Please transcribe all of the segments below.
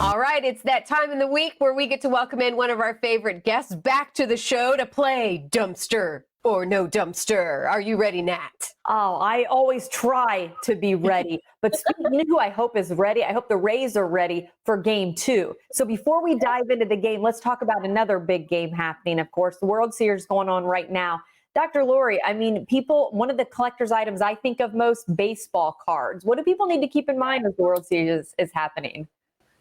All right, it's that time in the week where we get to welcome in one of our favorite guests back to the show to play Dumpster or No Dumpster. Are you ready, Nat? Oh, I always try to be ready. But speaking of who I hope is ready, I hope the Rays are ready for game 2. So before we dive into the game, let's talk about another big game happening, of course. The World Series going on right now. Dr. Lori, I mean, one of the collector's items I think of most, baseball cards. What do people need to keep in mind as the World Series is happening?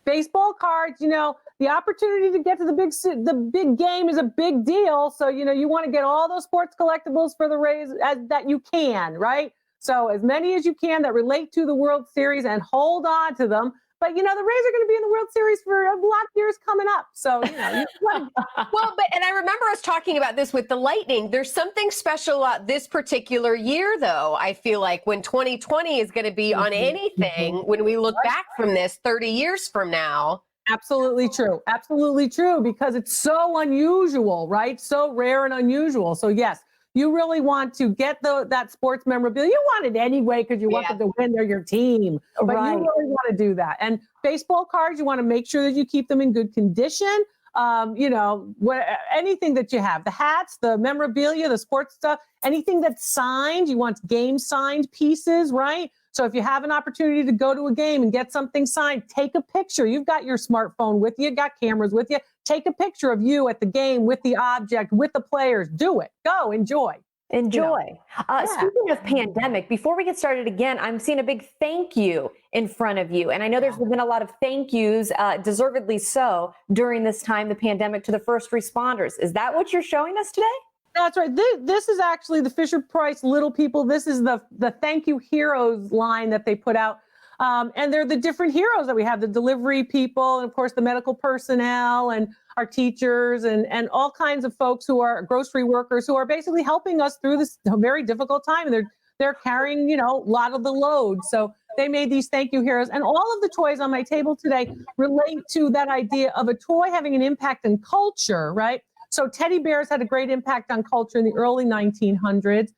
Baseball cards, the opportunity to get to the big game is a big deal. So, you want to get all those sports collectibles for the Rays that you can, right? So as many as you can that relate to the World Series and hold on to them. But, the Rays are going to be in the World Series for a lot of years coming up. So, and I remember us talking about this with the Lightning. There's something special about this particular year, though. I feel like when 2020 is going to be on anything, when we look back from this 30 years from now. Absolutely true. Absolutely true. Because it's so unusual, right? So rare and unusual. So, yes. You really want to get that sports memorabilia. You want it anyway because you want them to win. They're your team. But you really want to do that. And baseball cards, you want to make sure that you keep them in good condition. Anything that you have, the hats, the memorabilia, the sports stuff, anything that's signed, you want game signed pieces, right? So if you have an opportunity to go to a game and get something signed, take a picture. You've got your smartphone with you, got cameras with you. Take a picture of you at the game with the object, with the players. Do it. Go. Enjoy. Speaking of pandemic, before we get started again, I'm seeing a big thank you in front of you. And I know there's been a lot of thank yous, deservedly so, during this time, the pandemic, to the first responders. Is that what you're showing us today? That's right. This is actually the Fisher-Price Little People. This is the Thank You Heroes line that they put out. And they're the different heroes that we have, the delivery people, and of course, the medical personnel and our teachers and all kinds of folks who are grocery workers who are basically helping us through this very difficult time. And they're carrying, a lot of the load. So they made these thank you heroes. And all of the toys on my table today relate to that idea of a toy having an impact in culture, right? So teddy bears had a great impact on culture in the early 1900s.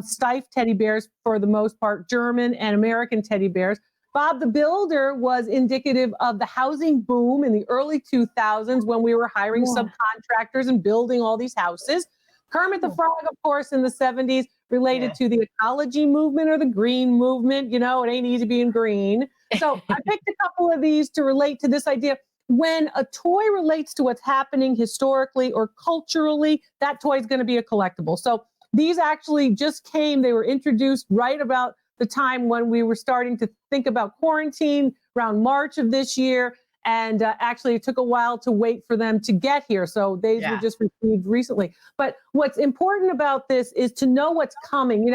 Steiff teddy bears, for the most part, German and American teddy bears. Bob the Builder was indicative of the housing boom in the early 2000s when we were hiring subcontractors and building all these houses. Kermit the Frog, of course, in the 70s related to the ecology movement or the green movement. It ain't easy being green. So I picked a couple of these to relate to this idea. When a toy relates to what's happening historically or culturally, that toy is going to be a collectible. So these actually just came. They were introduced right about the time when we were starting to think about quarantine, around March of this year. And actually, it took a while to wait for them to get here. So they were just received recently. But what's important about this is to know what's coming.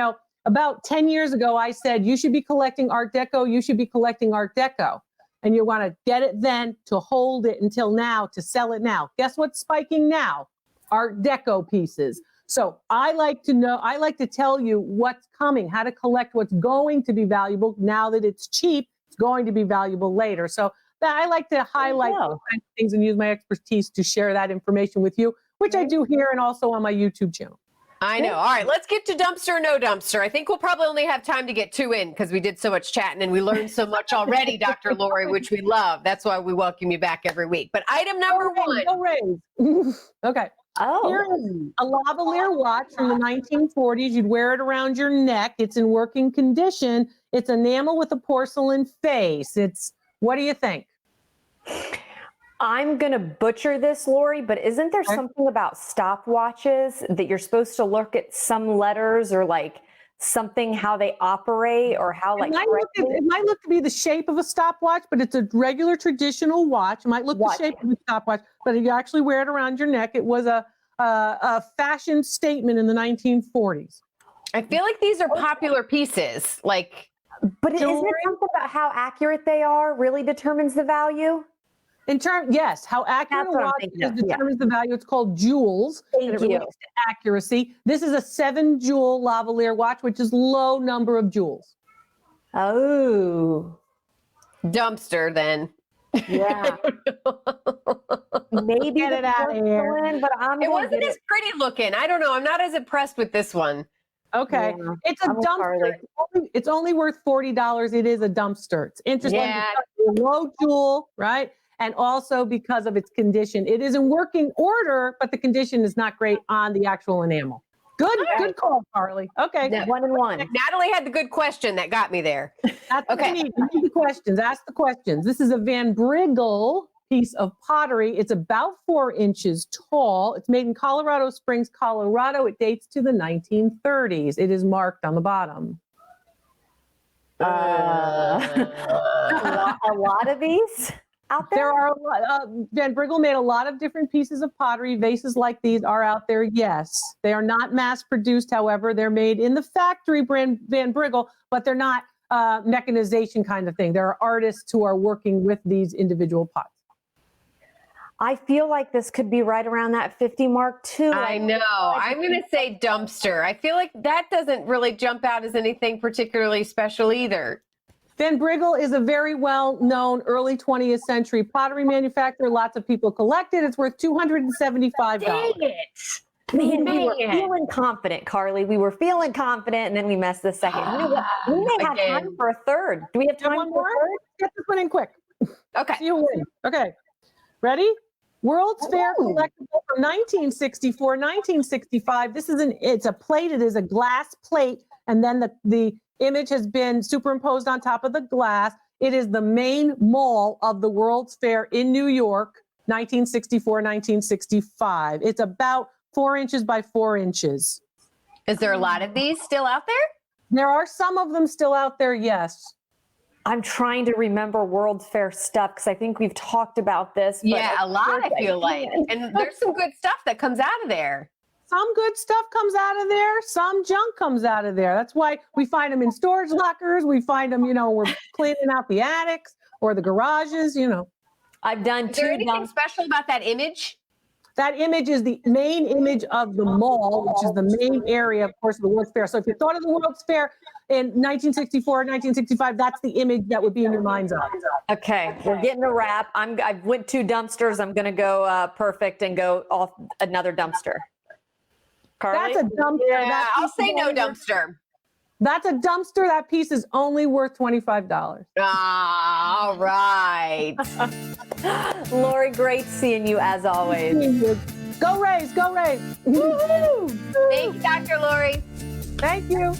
About 10 years ago, I said, you should be collecting Art Deco. You should be collecting Art Deco. And you want to get it then, to hold it until now, to sell it now. Guess what's spiking now? Art Deco pieces. So I like to tell you what's coming, how to collect what's going to be valuable. Now that it's cheap, it's going to be valuable later. So I like to highlight those kinds of things and use my expertise to share that information with you, which I do here and also on my YouTube channel. I know. All right, let's get to dumpster or no dumpster. I think we'll probably only have time to get 2 in because we did so much chatting and we learned so much already, Dr. Lori, which we love. That's why we welcome you back every week. But item number 1. No raise. Okay. Here is a lavaliere watch from the 1940s. You'd wear it around your neck. It's in working condition. It's enamel with a porcelain face. What do you think? I'm going to butcher this, Lori, but isn't there something about stopwatches that you're supposed to look at some letters or like something, how they operate or how like... It might look to be the shape of a stopwatch, but it's a regular traditional watch. It might look the shape of a stopwatch, but if you actually wear it around your neck, it was a fashion statement in the 1940s. I feel like these are popular pieces. But isn't it something about how accurate they are really determines the value? Yes, how accurate a watch is determines the value. It's called jewels. Thank you. Relates to accuracy. This is a 7-jewel lavaliere watch, which is low number of jewels. Oh. Dumpster, then. Yeah. Maybe get it out of here. But it wasn't as pretty looking. I don't know. I'm not as impressed with this one. Okay. Yeah, it's a dumpster. It's only worth $40. It is a dumpster. It's interesting. Yeah. Low jewel, right? and also because of its condition. It is in working order, but the condition is not great on the actual enamel. Good call, Carly. Okay. No. 1-1. Natalie had the good question that got me there. That's what you need. You need the questions. Ask the questions. This is a Van Briggle piece of pottery. It's about 4 inches tall. It's made in Colorado Springs, Colorado. It dates to the 1930s. It is marked on the bottom. A lot of these out there? There are a lot. Van Briggle made a lot of different pieces of pottery. Vases like these are out there, yes. They are not mass produced, however. They're made in the factory brand Van Briggle, but they're not mechanization kind of thing. There are artists who are working with these individual pots. I feel like this could be right around that 50 mark too. I know. I'm going to say dumpster. I feel like that doesn't really jump out as anything particularly special either. Van Briggle is a very well-known early 20th century pottery manufacturer. Lots of people collect it. It's worth $275. Dang it. Man, we were feeling confident, Carly. We were feeling confident, and then we messed the second. You know what? We may have time for a third. Do we have time one for more? a third? Get this one in quick. Okay. You win. Okay. Ready? World's Fair collectible from 1964, 1965. It's a plate. It is a glass plate. And then the image has been superimposed on top of the glass. It is the main mall of the World's Fair in New York, 1964, 1965. It's about 4 inches by 4 inches. Is there a lot of these still out there? There are some of them still out there, yes. I'm trying to remember World's Fair stuff because I think we've talked about this. But Yeah, a lot, I feel like. And there's some good stuff that comes out of there. Some good stuff comes out of there. Some junk comes out of there. That's why we find them in storage lockers. We find them, we're cleaning out the attics or the garages, I've done Is there two anything special about that image? That image is the main image of the mall, which is the main area, of course, of the World's Fair. So if you thought of the World's Fair in 1964, 1965, that's the image that would be in your mind's eye. Okay, we're getting a wrap. I went 2 dumpsters. I'm going to go perfect and go off another dumpster. Carly? That's a dumpster. Yeah, I'll say no dumpster. That's a dumpster. That piece is only worth $25. All right. Lori, great seeing you as always. Go Rays, go Rays. Thank you, Dr. Lori. Thank you.